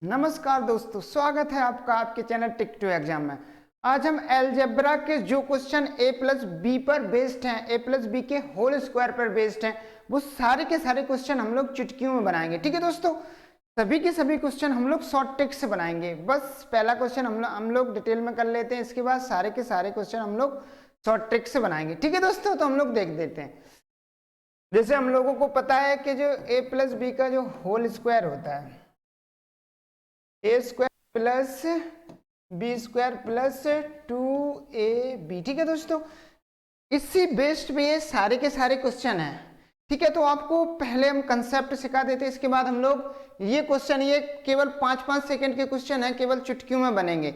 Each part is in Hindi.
नमस्कार दोस्तों, स्वागत है आपका आपके चैनल टिक टू एग्जाम में। आज हम अलजेब्रा के जो क्वेश्चन a प्लस बी पर बेस्ड हैं, a प्लस बी के होल स्क्वायर पर बेस्ड हैं, वो सारे के सारे क्वेश्चन हम लोग चुटकियों में बनाएंगे। ठीक है दोस्तों, सभी के सभी क्वेश्चन हम लोग शॉर्ट ट्रिक से बनाएंगे। बस पहला क्वेश्चन हम लोग डिटेल में कर लेते हैं, इसके बाद सारे के सारे क्वेश्चन हम लोग शॉर्ट ट्रिक से बनाएंगे। ठीक है दोस्तों, तो हम लोग देख देते हैं। जैसे हम लोगों को पता है कि जो a प्लस बी का जो होल स्क्वायर होता है, A square plus B square plus 2ab। ठीक है दोस्तों, इसी बेस्ड पे ये सारे के सारे क्वेश्चन हैं। ठीक है, तो आपको पहले हम कंसेप्ट सिखा देते हैं, इसके बाद हम लोग ये क्वेश्चन, ये केवल 5-5 सेकंड के क्वेश्चन है, केवल चुटकियों में बनेंगे।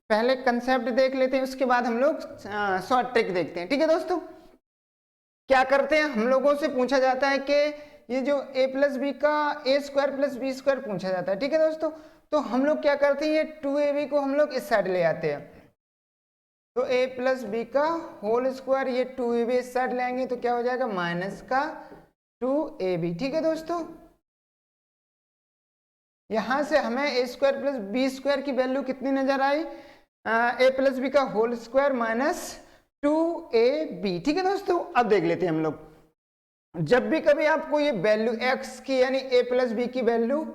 पहले कंसेप्ट देख लेते हैं, उसके बाद हम लोग शॉर्ट ट्रिक देखते हैं। ठीक है दोस्तों, क्या करते हैं, हम लोगों से पूछा जाता है कि ये जो a प्लस बी का ए स्क्वायर प्लस बी स्क्वायर पूछा जाता है। ठीक है दोस्तों, तो हम लोग क्या करते हैं, ये 2ab को हम लोग इस साइड ले आते हैं। तो a प्लस बी का होल स्क्वायर, ये 2ab इस साइड लेंगे तो क्या हो जाएगा, माइनस का 2ab। ठीक है दोस्तों, यहां से हमें a square plus B square की वैल्यू कितनी नजर आई, a प्लस बी का होल स्क्वायर माइनस 2ab। ठीक है दोस्तों, अब देख लेते हैं हम लोग। जब भी कभी आपको ये वैल्यू x की यानी a प्लस बी की वैल्यू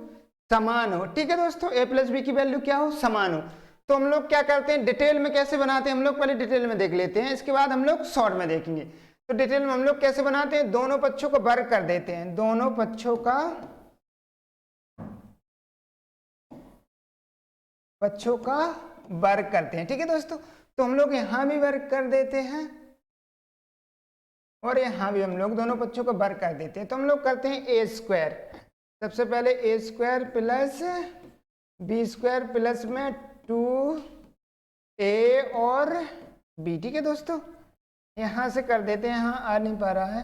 समान हो, ठीक है दोस्तों, a प्लस बी की वैल्यू क्या हो, समान हो, तो हम लोग क्या करते हैं, डिटेल में कैसे बनाते हैं, हम लोग पहले डिटेल में देख लेते हैं, इसके बाद हम लोग शॉर्ट में देखेंगे। तो डिटेल में हम लोग कैसे बनाते हैं, दोनों पक्षों को वर्ग कर देते हैं, दोनों पक्षों का वर्ग करते हैं। ठीक है दोस्तों, तो हम लोग यहां भी वर्ग कर देते हैं और यहां भी हम लोग दोनों पक्षों को वर्ग कर देते हैं। तो हम लोग करते हैं ए स्क्वायर, सबसे पहले A square plus B square plus में 2a और b। ठीक है दोस्तों, यहां से कर देते हैं, यहां आ नहीं पा रहा है,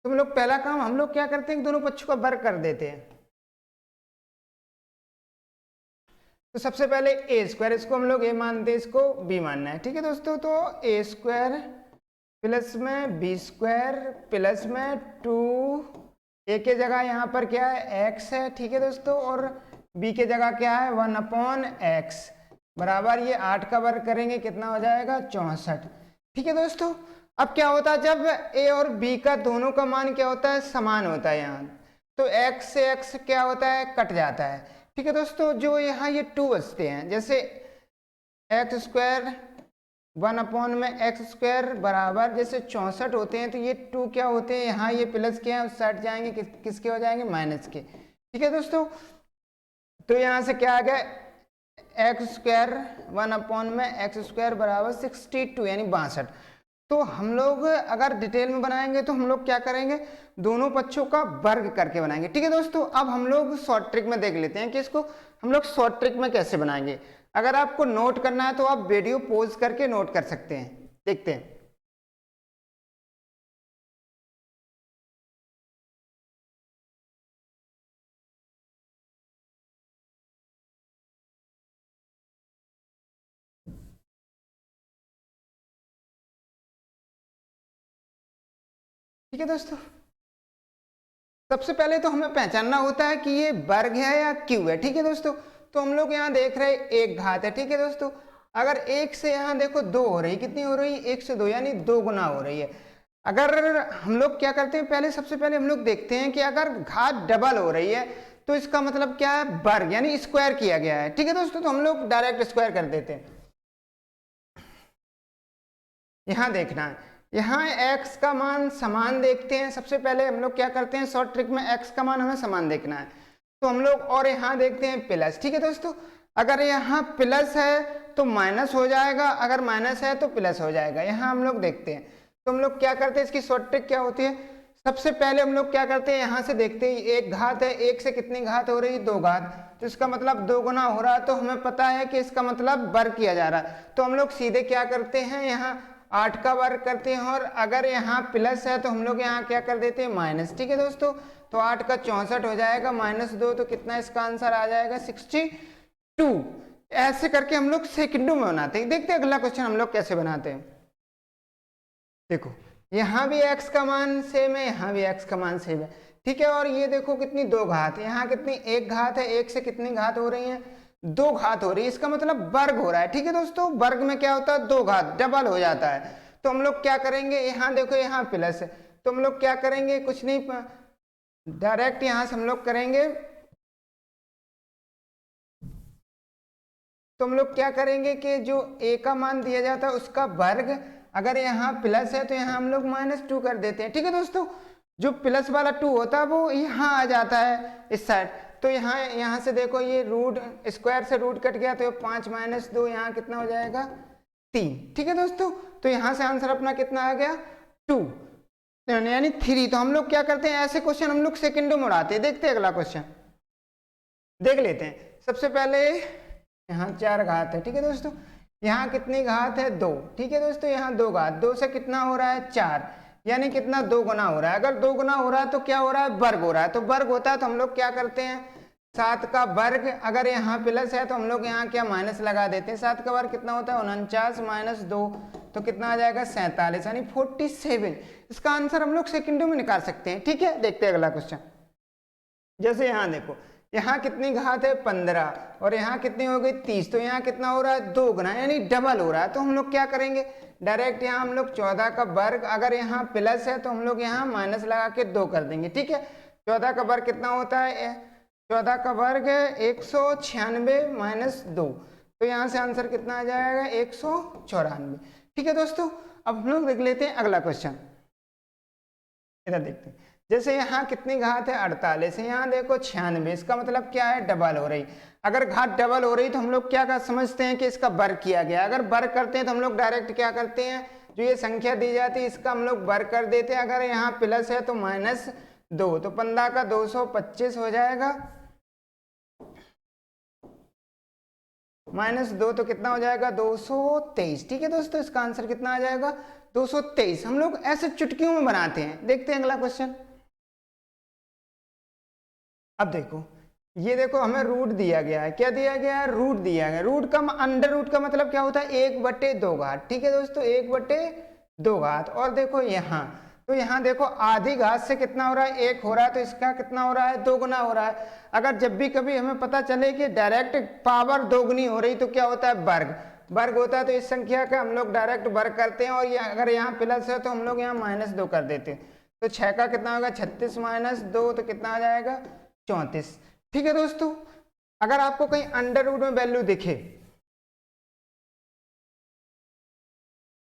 तो हम लोग पहला काम हम लोग क्या करते हैं, दोनों पक्षों का वर्ग कर देते हैं। तो सबसे पहले ए स्क्वायर, इसको हम लोग ए मानते हैं, इसको बी मानना है। ठीक है दोस्तों, तो ए स्क्वायर प्लस में बी स्क्वायर प्लस में 2a के जगह यहाँ पर क्या है, x है। ठीक है दोस्तों, और b के जगह क्या है, 1/x बराबर ये 8 का वर्ग करेंगे, कितना हो जाएगा, 64। ठीक है दोस्तों, अब क्या होता है, जब a और b का दोनों का मान क्या होता है, समान होता है यहाँ, तो x से x क्या होता है, कट जाता है। ठीक है दोस्तों, जो यहाँ ये 2 बचते हैं, जैसे एक्स स्क्वायर 1/x स्क्वायर बराबर जैसे 64 होते हैं, तो ये 2 क्या होते हैं, यहाँ ये प्लस के हैं, उस साइड जाएंगे, किसके हो जाएंगे, माइनस के। ठीक है दोस्तों, तो यहाँ से क्या आ गया, एक्स स्क्वायर 1/x स्क्वायर बराबर 62 यानी 62। तो हम लोग अगर डिटेल में बनाएंगे तो हम लोग क्या करेंगे, दोनों पक्षों का वर्ग करके बनाएंगे। ठीक है दोस्तों, अब हम लोग शॉर्ट ट्रिक में देख लेते हैं कि इसको हम लोग शॉर्ट ट्रिक में कैसे बनाएंगे। अगर आपको नोट करना है तो आप वीडियो पॉज करके नोट कर सकते हैं, देखते हैं। ठीक है दोस्तों, सबसे पहले तो हमें पहचानना होता है कि ये वर्ग है या क्यू है। ठीक है दोस्तों, तो हम लोग यहाँ देख रहे हैं एक घात है। ठीक है दोस्तों, अगर एक से यहाँ देखो 2 हो रही, कितनी हो रही है, 1 से 2 यानी 2 गुना हो रही है। अगर हम लोग क्या करते हैं, पहले सबसे पहले हम लोग देखते हैं कि अगर घात डबल हो रही है तो इसका मतलब क्या है, वर्ग यानी स्क्वायर किया गया है। ठीक है दोस्तों, तो हम लोग डायरेक्ट स्क्वायर कर देते हैं। यहाँ देखना है, यहाँ x का मान समान देखते हैं, सबसे पहले हम लोग क्या करते हैं, शॉर्ट ट्रिक में x का मान हमें समान देखना है, तो हम लोग और यहाँ देखते हैं प्लस। ठीक है दोस्तों, अगर यहाँ प्लस है तो माइनस हो जाएगा, अगर माइनस है तो प्लस हो जाएगा। यहाँ हम लोग देखते हैं, तो हम लोग क्या करते हैं, इसकी शॉर्ट ट्रिक क्या होती है, सबसे पहले हम लोग क्या करते हैं, यहाँ से देखते हैं एक घात है, एक से कितनी घात हो रही है, 2 घात, तो इसका मतलब 2 गुना हो रहा है, तो हमें पता है कि इसका मतलब वर्ग किया जा रहा है। तो हम लोग सीधे क्या करते हैं, यहाँ 8 का वर्ग करते हैं, और अगर यहाँ प्लस है तो हम लोग यहाँ क्या कर देते हैं, माइनस। ठीक है दोस्तों, तो 8 का 64 हो जाएगा, -2 तो कितना इसका आंसर आ जाएगा, 62। ऐसे करके हम लोग सेकंडों में बनाते हैं। देखते हैं अगला क्वेश्चन हम लोग कैसे बनाते हैं। देखो यहाँ भी x का मान सेम है, यहाँ भी x का मान सेम है, ठीक है। और ये देखो कितनी दो घात है, यहाँ कितनी एक घात है, एक से कितनी घात हो रही है, दो घात हो रही है, इसका मतलब वर्ग हो रहा है, ठीक है दोस्तों। वर्ग में क्या होता है, दो घात, डबल हो जाता है। तो हम लोग क्या करेंगे, यहाँ देखो यहाँ प्लस है, तो हम लोग क्या करेंगे, कुछ नहीं, डायरेक्ट यहाँ से हम लोग करेंगे, तो हम लोग क्या करेंगे कि जो a का मान दिया जाता है उसका वर्ग, अगर यहाँ प्लस है तो यहाँ हम लोग -2 कर देते हैं, ठीक है दोस्तों। जो प्लस वाला 2 होता है वो यहाँ आ जाता है इस साइड, तो यहाँ से देखो ये रूट स्क्वायर से रूट कट गया, तो 5 - 2 यहाँ कितना हो जाएगा 3, ठीक है दोस्तों। तो यहाँ से आंसर अपना कितना आ गया 2 यानी 3। तो हम लोग क्या करते हैं, ऐसे क्वेश्चन हम लोग सेकंडों में उड़ाते हैं। देखते हैं अगला क्वेश्चन, देख लेते हैं। सबसे पहले यहाँ 4 घात है, ठीक है दोस्तों। यहाँ कितनी घात है 2, ठीक है दोस्तों। यहाँ 2 घात, 2 से कितना हो रहा है 4, यानी कितना 2 गुना हो रहा है। अगर 2 गुना हो रहा है तो क्या हो रहा है, वर्ग हो रहा है। तो वर्ग होता है तो हम लोग क्या करते हैं, 7 का वर्ग, अगर यहाँ प्लस है तो हम लोग यहाँ क्या माइनस लगा देते हैं। 7 का वर्ग कितना होता है 49 - 2, तो कितना आ जाएगा 47 यानी 47। इसका आंसर हम लोग सेकंडों में निकाल सकते हैं, ठीक है। देखते हैं अगला क्वेश्चन। जैसे यहाँ देखो, यहाँ कितनी घात है 15 और यहाँ कितनी हो गई 30, तो यहाँ कितना हो रहा है 2 गुना यानी डबल हो रहा है। तो हम लोग क्या करेंगे, डायरेक्ट यहाँ हम लोग 14 का वर्ग, अगर यहाँ प्लस है तो हम लोग यहाँ माइनस लगा के 2 कर देंगे, ठीक है। 14 का वर्ग कितना होता है, 14 का वर्ग 196 - 2, तो यहाँ से आंसर कितना आ जाएगा 194, ठीक है दोस्तों। अब हम लोग देख लेते हैं अगला क्वेश्चन, इधर देखते हैं। जैसे यहाँ कितनी घात है 48 है, यहाँ देखो 96, इसका मतलब क्या है डबल हो रही। अगर घात डबल हो रही तो हम लोग क्या समझते हैं कि इसका वर्ग किया गया। अगर वर्ग करते हैं तो हम लोग डायरेक्ट क्या करते हैं, जो ये संख्या दी जाती है इसका हम लोग वर्ग कर देते हैं। अगर यहाँ प्लस है तो -2, तो 15 का 225 हो जाएगा, -2 तो कितना हो जाएगा 223, ठीक है दोस्तों। इसका आंसर कितना आ जाएगा 223। हम लोग ऐसे चुटकियों में बनाते हैं। देखते हैं अगला क्वेश्चन। अब देखो, ये देखो हमें रूट दिया गया है, क्या दिया गया है, रूट दिया गया है। रूट का अंडर रूट का मतलब क्या होता है 1/2 घात, ठीक है दोस्तों, 1/2 घात। और देखो यहाँ, तो यहाँ देखो आधी घात से कितना हो रहा है 1 हो रहा है, तो इसका कितना हो रहा है 2 गुना हो रहा है। अगर जब भी कभी हमें पता चले कि डायरेक्ट पावर 2 गुनी हो रही तो क्या होता है वर्ग, वर्ग होता है। तो इस संख्या का हम लोग डायरेक्ट वर्ग करते हैं, और ये अगर यहाँ प्लस है तो हम लोग यहाँ -2 कर देते हैं। तो 6 का कितना होगा 36 - 2, तो कितना आ जाएगा 34, ठीक है दोस्तों। अगर आपको कहीं अंडर रूट में वैल्यू दिखे,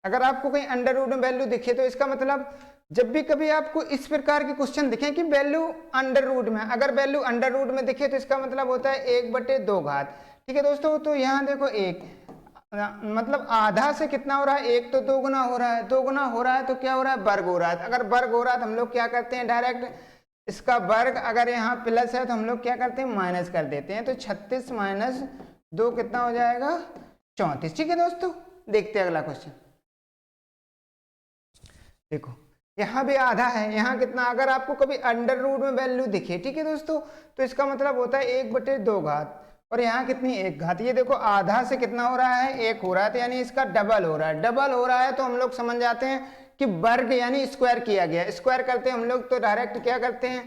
अगर आपको कहीं अंडर रूट में वैल्यू दिखे तो इसका मतलब जब भी कभी आपको इस प्रकार के क्वेश्चन दिखे कि वैल्यू अंडर रूट में, अगर वैल्यू अंडर रूट में दिखे तो इसका मतलब होता है 1/2 घात, ठीक है दोस्तों। तो यहाँ देखो 1 मतलब आधा से कितना हो रहा है 1, तो 2 गुना हो रहा है, 2 गुना हो रहा है तो क्या हो रहा है वर्ग हो रहा है। अगर वर्ग हो रहा है तो हम लोग क्या करते हैं डायरेक्ट इसका वर्ग, अगर यहाँ प्लस है तो हम लोग क्या करते हैं माइनस कर देते हैं। तो 36 - 2 कितना हो जाएगा 34, ठीक है दोस्तों। देखते हैं अगला क्वेश्चन। देखो यहाँ भी आधा है, यहाँ कितना, अगर आपको कभी अंडर रूट में वैल्यू दिखे, ठीक है दोस्तों, तो इसका मतलब होता है 1/2 घात, और यहाँ कितनी 1 घात। ये देखो आधा से कितना हो रहा है 1 हो रहा है, तो यानी इसका डबल हो रहा है। डबल हो रहा है तो हम लोग समझ जाते हैं कि वर्ग यानी स्क्वायर किया गया। स्क्वायर करते हैं हम लोग तो डायरेक्ट क्या करते हैं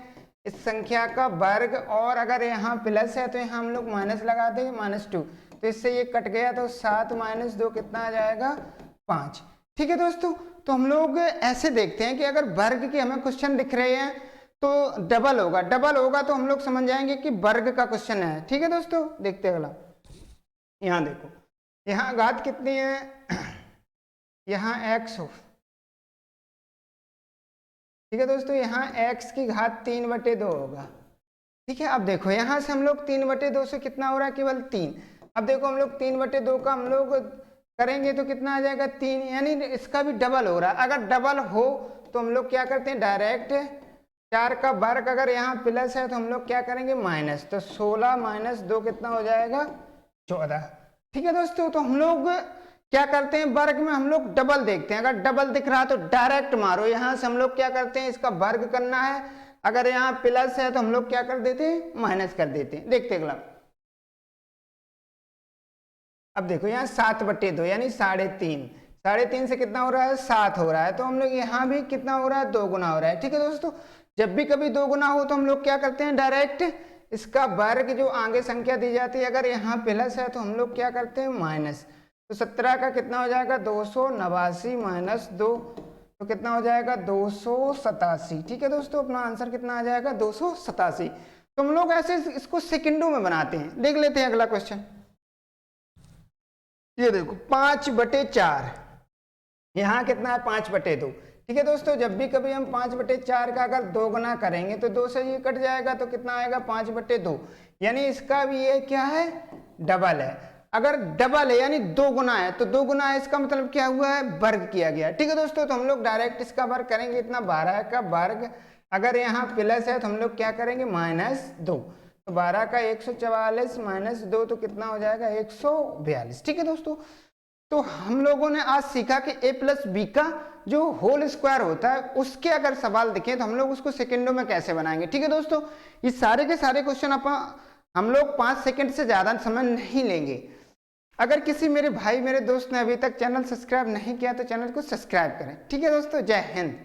इस संख्या का वर्ग, और अगर यहाँ प्लस है तो यहाँ हम लोग माइनस लगा देंगे -2, तो इससे ये कट गया, तो 7 - 2 कितना आ जाएगा 5, ठीक है दोस्तों। तो हम लोग ऐसे देखते हैं कि अगर वर्ग के हमें क्वेश्चन दिख रहे हैं तो डबल होगा, डबल होगा तो हम लोग समझ जाएंगे कि वर्ग का क्वेश्चन है, ठीक है दोस्तों। देखते हैं अगला। यहाँ देखो, यहाँ घात कितनी है, यहाँ x हो, ठीक है दोस्तों, यहाँ x की घात 3/2 होगा, ठीक है। अब देखो यहाँ से हम लोग 3/2 से कितना हो रहा है केवल 3। अब देखो हम लोग 3/2 का हम लोग करेंगे तो कितना आ जाएगा 3, यानी इसका भी डबल हो रहा है। अगर डबल हो तो हम लोग क्या करते हैं डायरेक्ट 4 का वर्ग, अगर यहाँ प्लस है तो हम लोग क्या करेंगे माइनस, तो 16 - 2 कितना हो जाएगा 14, ठीक है दोस्तों। तो हम लोग क्या करते हैं वर्ग में हम लोग डबल देखते हैं, अगर डबल दिख रहा है तो डायरेक्ट मारो। यहाँ से हम लोग क्या करते हैं इसका वर्ग करना है, अगर यहाँ प्लस है तो हम लोग क्या कर देते हैं माइनस कर देते हैं। देखते हैं अगला। अब देखो यहाँ 7/2 यानी 3.5, 3.5 से कितना हो रहा है 7 हो रहा है, तो हम लोग यहाँ भी कितना हो रहा है 2 गुना हो रहा है। ठीक है दोस्तों, जब भी कभी 2 गुना हो तो हम लोग क्या करते हैं, डायरेक्ट इसका वर्ग जो आगे संख्या दी जाती है, अगर यहाँ प्लस है तो हम लोग क्या करते हैं माइनस। तो 17 का कितना हो जाएगा 289 माइनस 2, तो कितना हो जाएगा 287। ठीक है दोस्तों, अपना आंसर कितना आ जाएगा 287। तो हम लोग ऐसे इसको सेकंडों में बनाते हैं। देख लेते हैं अगला क्वेश्चन। ये देखो 5/4, यहाँ कितना है 5/2। ठीक है दोस्तों, जब भी कभी हम 5/4 का अगर 2 गुना करेंगे तो 2 से ये कट जाएगा, तो कितना आएगा 5/2, यानी इसका भी ये क्या है डबल है। अगर डबल है यानी 2 गुना है, तो 2 गुना है इसका मतलब क्या हुआ है वर्ग किया गया। ठीक है दोस्तों, तो हम लोग डायरेक्ट इसका वर्ग करेंगे, इतना 12 का वर्ग, अगर यहाँ प्लस है तो हम लोग क्या करेंगे -2, तो 12 का 144 -2 तो कितना हो जाएगा 142। ठीक है दोस्तों, तो हम लोगों ने आज सीखा कि a प्लस बी का जो होल स्क्वायर होता है उसके अगर सवाल दिखे तो हम लोग उसको सेकंडों में कैसे बनाएंगे। ठीक है दोस्तों, ये सारे के सारे क्वेश्चन हम लोग 5 सेकंड से ज़्यादा समय नहीं लेंगे। अगर किसी मेरे भाई मेरे दोस्त ने अभी तक चैनल सब्सक्राइब नहीं किया तो चैनल को सब्सक्राइब करें। ठीक है दोस्तों, जय हिंद।